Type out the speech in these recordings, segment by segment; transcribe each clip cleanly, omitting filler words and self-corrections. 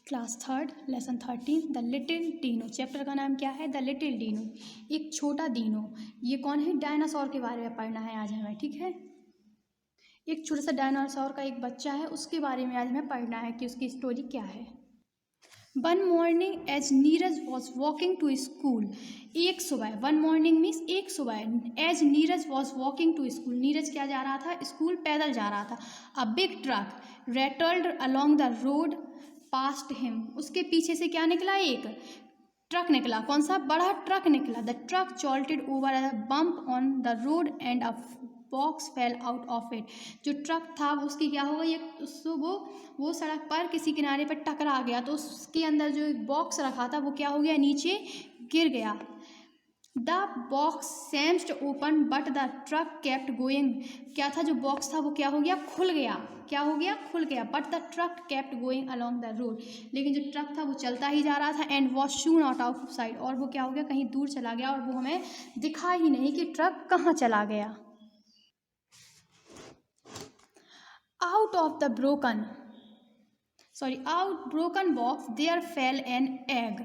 Class third lesson 13 the little Dino. Chapter का नाम क्या है? द लिटिल डीनो, एक छोटा डीनो। ये कौन है? डायनासोर के बारे में पढ़ना है आज हमें, ठीक है। एक छोटा सा डायनासोर का एक बच्चा है, उसके बारे में आज हमें पढ़ना है कि उसकी स्टोरी क्या है। One morning as Neeraj was walking to school. एक सुबह, वन मॉर्निंग मीन्स एक सुबह, as Neeraj was walking to school, Neeraj क्या जा रहा था? स्कूल पैदल जा रहा था। A big truck rattled along the road past him. उसके पीछे से क्या निकला? एक ट्रक निकला। कौन सा? बड़ा ट्रक निकला। The truck jolted over a bump on the road and a box fail out of it. जो ट्रक था वो उसकी क्या हो गई? उसको वो सड़क पर किसी किनारे पर टकरा गया, तो उसके अंदर जो एक बॉक्स रखा था वो क्या हो गया? नीचे गिर गया। The box seemed open but the truck kept going. क्या था? जो बॉक्स था वो क्या हो गया? खुल गया। क्या हो गया? खुल गया। But the truck kept going along the road. लेकिन जो ट्रक था वो चलता ही जा रहा था। And was soon out of sight, और वो क्या हो गया? कहीं दूर चला गया, और वो हमें दिखा ही नहीं कि ट्रक कहाँ चला गया। Out of the broken box there fell an egg.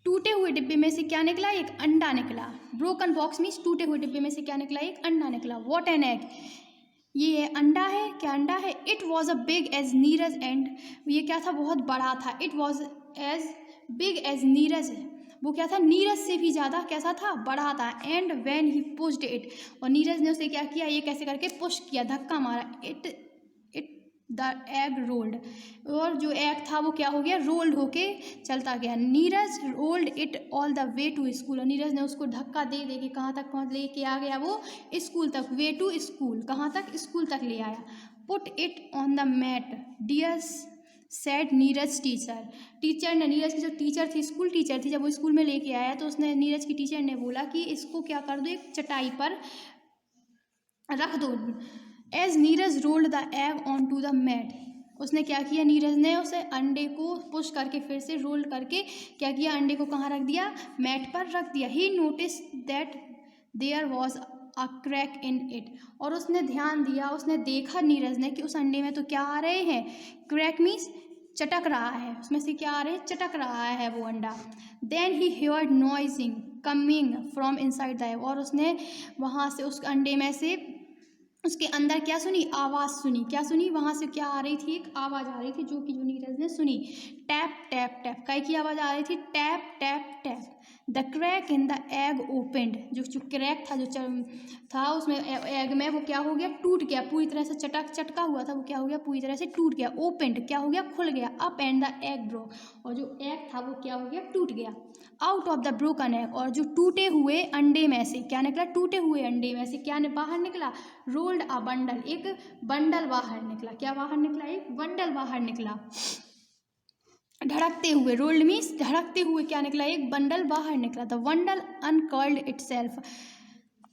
टूटे हुए डिब्बे में से क्या निकला? एक अंडा निकला। ब्रोकन बॉक्स मीन्स टूटे हुए डिब्बे में से क्या निकला? एक अंडा निकला। व्हाट एन एग, ये अंडा है। क्या अंडा है? It was a big as Neeraj and, ये क्या था? बहुत बड़ा था। It was as big as Neeraj, वो क्या था? नीरज से भी ज़्यादा कैसा था? बड़ा था। And when he pushed it, और नीरज ने उसे क्या किया? ये कैसे करके पुश किया, धक्का मारा। इट द एग रोल्ड, और जो एग था वो क्या हो गया? रोल्ड होके चलता गया। Neeraj rolled it all the way to school, और नीरज ने उसको धक्का दे दे के कहाँ तक पहुँच ले के आ गया? वो स्कूल तक। वे टू स्कूल, कहाँ तक? स्कूल तक ले आया। Put it on the mat dear said Neeraj teacher, teacher ने, नीरज की जो टीचर थी, स्कूल टीचर थी, जब वो स्कूल में लेके आया तो उसने, नीरज की टीचर ने बोला कि इसको क्या कर दो? एक चटाई पर रख दो। As Neeraj rolled the egg on to the mat, उसने क्या किया? नीरज ने उसे अंडे को पुश करके फिर से रोल करके क्या किया? अंडे को कहाँ रख दिया? मैट पर रख दिया। He notice that there was a crack in it, और उसने ध्यान दिया, उसने देखा नीरज ने कि उस अंडे में तो क्या आ रहे हैं? क्रैक मीन्स चटक रहा है, उसमें से क्या आ रहे हैं? चटक रहा है वो अंडा। Then he heard noising coming from inside the egg, और उसने वहाँ से उस अंडे में से उसके अंदर क्या सुनी? आवाज़ सुनी। क्या सुनी? वहाँ से क्या आ रही थी? एक आवाज़ आ रही थी जो कि जो नीरज ने सुनी। टैप टैप टैप, काय की आवाज़ आ रही थी? Tap tap tap. The crack in the egg opened, जो क्रैक था, जो था उसमें एग में, वो क्या हो गया? टूट गया। पूरी तरह से चटका हुआ था, वो क्या हो गया? पूरी तरह से टूट गया। ओपेंड क्या हो गया? खुल गया। Up and the egg broke, और जो एग था वो क्या हो गया? टूट गया। Out of the broken egg, और जो टूटे हुए अंडे में से क्या निकला? टूटे हुए अंडे में से क्या बाहर निकला? रोल्ड अ बंडल, एक बंडल बाहर निकला। क्या बाहर निकला? एक बंडल बाहर निकला। धड़कते हुए, रोल्ड मीन्स धड़कते हुए क्या निकला? एक बंडल बाहर निकला। The bundle uncurled itself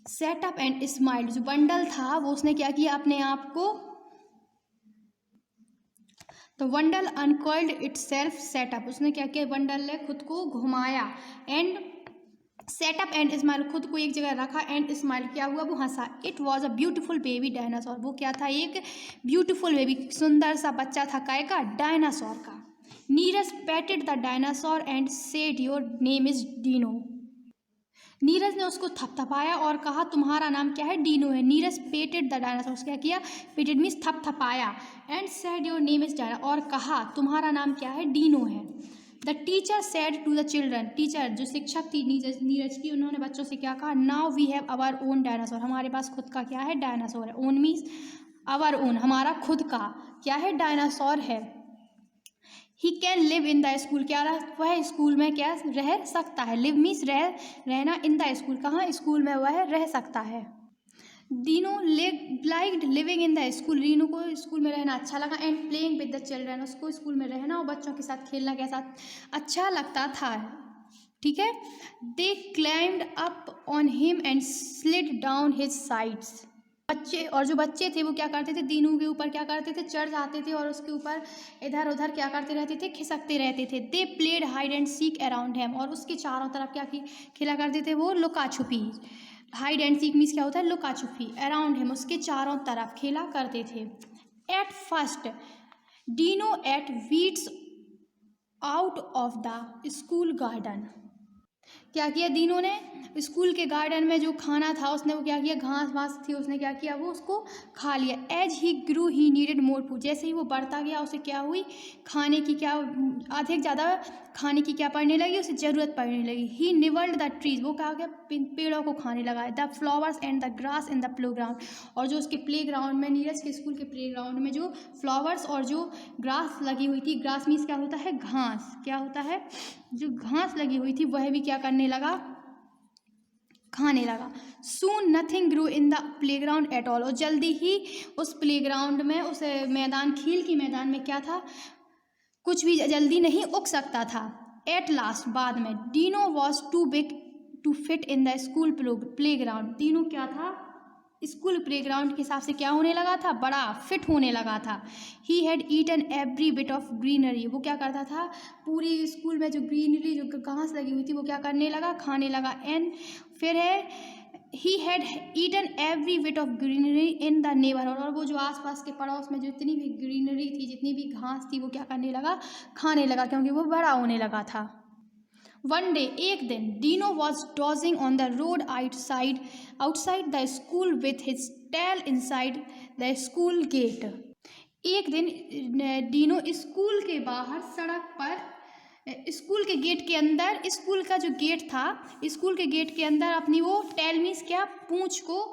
set up and smiled, जो बंडल था वो उसने क्या किया? अपने आप को, तो bundle uncurled itself set up, उसने क्या किया? बंडल ने खुद को घुमाया। एंड सेटअप एंड स्माइल, खुद को एक जगह रखा, एंड स्माइल क्या हुआ? वो हंसा। It was a beautiful baby dinosaur, वो क्या था? एक ब्यूटीफुल बेबी, सुंदर सा बच्चा था। काय का? डायनासोर का। Neeraj पैटेड the dinosaur and said your name is Dino, Neeraj ने उसको थपथपाया और कहा तुम्हारा नाम क्या है? डीनो है। नीरज पेटेड द डायनासोर, क्या किया? पेटेड मीन्स थपथपाया। And said your name is Diana, और कहा तुम्हारा नाम क्या है? डीनो है। The teacher said to the children, teacher जो शिक्षक थी नीरज की, उन्होंने बच्चों से क्या कहा? Now we have our own dinosaur, हमारे पास खुद का क्या है? डायनासोर है। ओन मीन्स आवर ओन, हमारा खुद का क्या है? डायनासोर है। He can live in the school, क्या वह स्कूल में क्या रह सकता है? लिव मीन्स रहना, इन द स्कूल, कहाँ? स्कूल में वह रह सकता है। Dino liked living in the school, Rinu को स्कूल में रहना अच्छा लगा। And playing with the children, उसको स्कूल में रहना और बच्चों के साथ खेलना कैसा अच्छा लगता था। ठीक है। They climbed up on him and slid down his sides, बच्चे, और जो बच्चे थे वो क्या करते थे? दीनू के ऊपर क्या करते थे? चढ़ जाते थे, और उसके ऊपर इधर उधर क्या करते रहते थे? खिसकते रहते थे। They played hide and seek around him, और उसके चारों तरफ क्या खेला करते थे? वो लुका छुपी। हाइड एंड सीक मीन्स क्या होता है? लुका छुपी। अराउंड हिम, उसके चारों तरफ खेला करते थे। At first dino ate weeds out of the school garden. क्या किया डीनो ने? स्कूल के गार्डन में जो खाना था उसने वो क्या किया, घास वास थी उसने क्या किया, वो उसको खा लिया। As he grew he needed more food, जैसे ही वो बढ़ता गया उसे क्या हुई, खाने की क्या अधिक ज़्यादा खाने की क्या पड़ने लगी, उसे ज़रूरत पड़ने लगी। ही निवल्ड द ट्रीज, वो क्या गया, पेड़ों को खाने लगा। The flowers and the grass in the play ground, और जो उसके प्ले ग्राउंड में, नीरज के स्कूल के प्ले ग्राउंड में जो फ्लावर्स और जो ग्रास लगी हुई थी, ग्रास मीन्स क्या होता है, घास, क्या होता है, जो घास लगी हुई थी वह भी क्या करने लगा, खाने लगा। Soon nothing grew in the playground at all, और जल्दी ही उस प्ले ग्राउंड में, उस मैदान, खेल के मैदान में क्या था, कुछ भी जल्दी नहीं उग सकता था। एट लास्ट, बाद में, dino was too big to fit in the school play ground, dino क्या था, स्कूल प्ले ग्राउंड के हिसाब से क्या होने लगा था, बड़ा फिट होने लगा था। He had eaten every bit of greenery, वो क्या करता था, पूरी स्कूल में जो ग्रीनरी, जो घास लगी हुई थी वो क्या करने लगा, खाने लगा। एंड फिर है he had eaten every bit of greenery in the neighbourhood, और वो जो आसपास के पड़ोस में जितनी भी ग्रीनरी थी, जितनी भी घास थी, वो क्या करने लगा, खाने लगा, क्योंकि वो बड़ा होने लगा था। वन डे, एक दिन, dino was dozing on the road outside the school with his tail inside the school gate. एक दिन डीनो स्कूल के बाहर सड़क पर, स्कूल के गेट के अंदर, स्कूल का जो गेट था, स्कूल के गेट के अंदर अपनी वो टेल मीन्स क्या, पूंछ को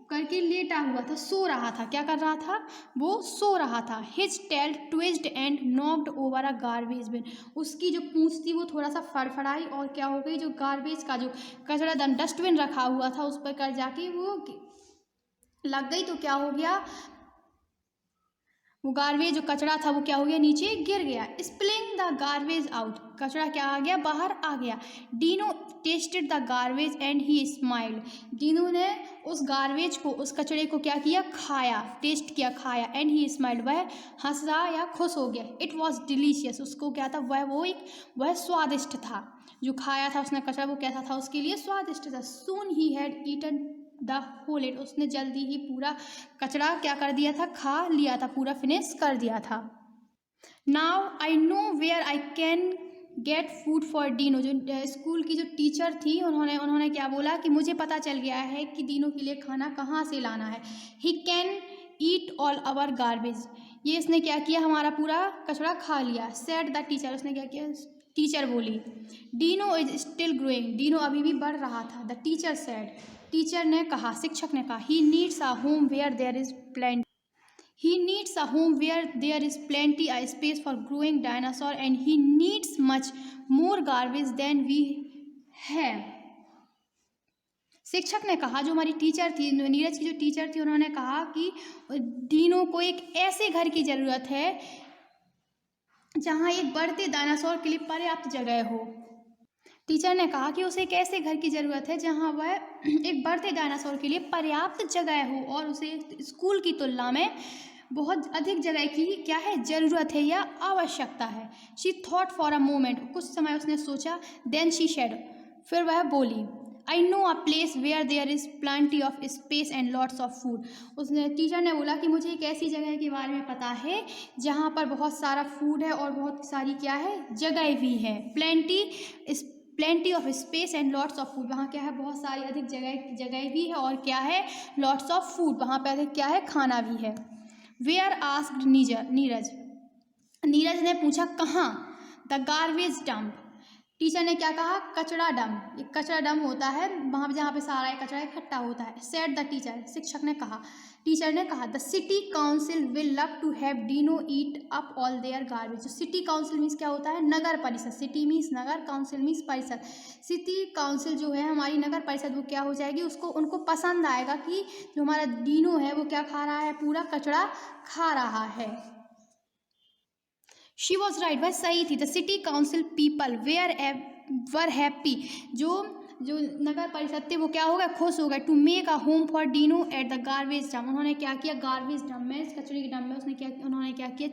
करके लेटा हुआ था, सो रहा था। क्या कर रहा था, वो सो रहा था। His tail twisted and knocked over a garbage bin, उसकी जो पूंछ थी वो थोड़ा सा फड़फड़ाई और क्या हो गई, जो गार्बेज का जो कचरा डस्टबिन रखा हुआ था उस पर कर जाके वो लग गई, तो क्या हो गया, वो गार्बेज जो कचरा था वो क्या हो गया, नीचे गिर गया। स्पिलिंग द गार्बेज आउट, कचरा क्या आ गया, बाहर आ गया। Dino tested the garbage and he smiled, Dino ने उस गार्बेज को, उस कचरे को क्या किया, खाया, टेस्ट किया, खाया। एंड ही स्माइल्ड, वह हंस रहा या खुश हो गया। इट वॉज डिलीशियस, उसको क्या था, वह स्वादिष्ट था, जो खाया था उसने कचरा, वो कैसा था, उसके लिए स्वादिष्ट था। Soon he had eaten the whole it, उसने जल्दी ही पूरा कचरा क्या कर दिया था, खा लिया था, पूरा फिनिश कर दिया था। Now I know where I can get food for dino, जो स्कूल की जो टीचर थी उन्होंने क्या बोला कि मुझे पता चल गया है कि डीनो के लिए खाना कहाँ से लाना है। He can eat all our garbage, ये इसने क्या किया, हमारा पूरा कचरा खा लिया। सेड द टीचर, उसने क्या किया, टीचर बोली। Dino is still growing, Dino अभी भी बढ़ रहा था। द टीचर सेड, टीचर ने कहा, शिक्षक ने कहा। He needs a home where there is plenty, he needs a home where there is plenty a space for growing dinosaur and he needs much more garbage than we have। शिक्षक ने कहा, जो हमारी टीचर थी, नीरज की जो teacher थी, उन्होंने कहा कि डीनो को एक ऐसे घर की ज़रूरत है जहाँ एक बढ़ते डायनासोर के लिए पर्याप्त जगह हो। टीचर ने कहा कि उसे एक ऐसे घर की ज़रूरत है जहाँ वह एक बढ़ते डायनासोर के लिए पर्याप्त जगह हो, और उसे स्कूल की तुलना में बहुत अधिक जगह की क्या है, ज़रूरत है या आवश्यकता है। She thought for a moment, कुछ समय उसने सोचा। देन शी शेड, फिर वह बोली, I know a place where there is plenty of space and lots of food. उसने, टीचर ने बोला कि मुझे एक ऐसी जगह के बारे में पता है जहाँ पर बहुत सारा फूड है और बहुत सारी क्या है, जगह भी है। Plenty of space and lots of food, वहाँ क्या है, बहुत सारी अधिक जगह भी है और क्या है, लॉट्स ऑफ फूड, वहाँ पे अधिक क्या है, खाना भी है। वेयर आस्क्ड नीरज, नीरज ने पूछा कहाँ। द गार्बेज डंप, टीचर ने क्या कहा, कचरा डंप, एक कचरा डंप होता है वहाँ पे जहाँ पे सारा कचरा इकट्ठा होता है। सेड द टीचर, शिक्षक ने कहा, टीचर ने कहा, the city council will love to have dino eat up all their garbage. जो सिटी काउंसिल मीन्स क्या होता है, नगर परिषद, सिटी मीन्स नगर, काउंसिल मीन्स परिषद। सिटी काउंसिल जो है हमारी नगर परिषद, वो क्या हो जाएगी, उनको पसंद आएगा कि जो हमारा डीनो है वो क्या खा रहा है, पूरा कचरा खा रहा है। शी वॉज राइट, वह सही थी। The city council people were happy, जो जो नगर परिषद थे वो क्या हो गए, खुश हो गए। To make a home for dino at the garbage dump, उन्होंने क्या किया, गार्बेज डंप में, इस कचरे के डंप में उन्होंने क्या किया,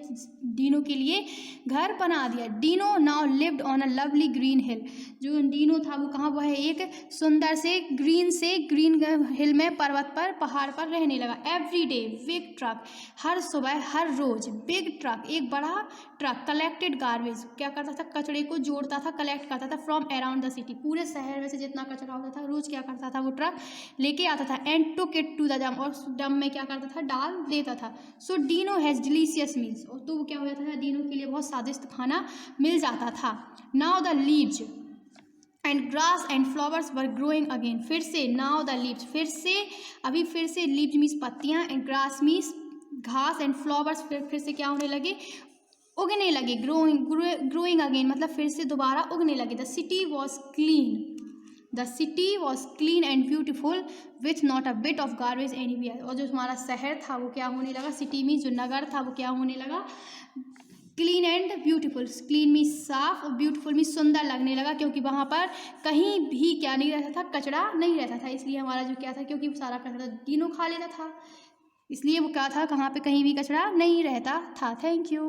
डीनो के लिए घर बना दिया। Dino now lived on a lovely green hill, जो डीनो था वो कहाँ, वो है एक सुंदर से ग्रीन हिल में, पर्वत पर, पहाड़ पर रहने लगा। एवरी डे बिग ट्रक, हर सुबह हर रोज, बिग ट्रक एक बड़ा ट्रक, कलेक्टेड गार्बेज क्या करता था, कचरे को जोड़ता था, कलेक्ट करता था, फ्रॉम अराउंड द सिटी, पूरे शहर में से जितना कचरा होता था रोज क्या करता था वो ट्रक लेके आता था। And took it to the dump, और डंप में क्या करता था, डाल देता था। So dino has delicious meals, तो वो क्या हो जाता था, डीनो के लिए बहुत स्वादिष्ट खाना मिल जाता था। Now the leaves and grass and flowers were growing again, फिर से नाउ द लीव्स, फिर से लीव्स मीन्स पत्तियाँ, एंड ग्रास मीन्स घास, एंड फ्लावर्स फिर से क्या होने लगे, उगने लगे। ग्रोइंग अगेन मतलब फिर से दोबारा उगने लगे। The city was clean and beautiful with not a bit of garbage anywhere, और जो हमारा शहर था वो क्या होने लगा, सिटी में जो नगर था वो क्या होने लगा, क्लीन एंड ब्यूटीफुल। क्लीन में साफ और ब्यूटीफुल में सुंदर लगने लगा, क्योंकि वहाँ पर कहीं भी क्या नहीं रहता था, कचरा नहीं रहता था। इसलिए हमारा जो क्या था, क्योंकि सारा कचरा डीनो खा लेता था, इसलिए वो क्या था, कहाँ पे कहीं भी कचरा नहीं रहता था। Thank you.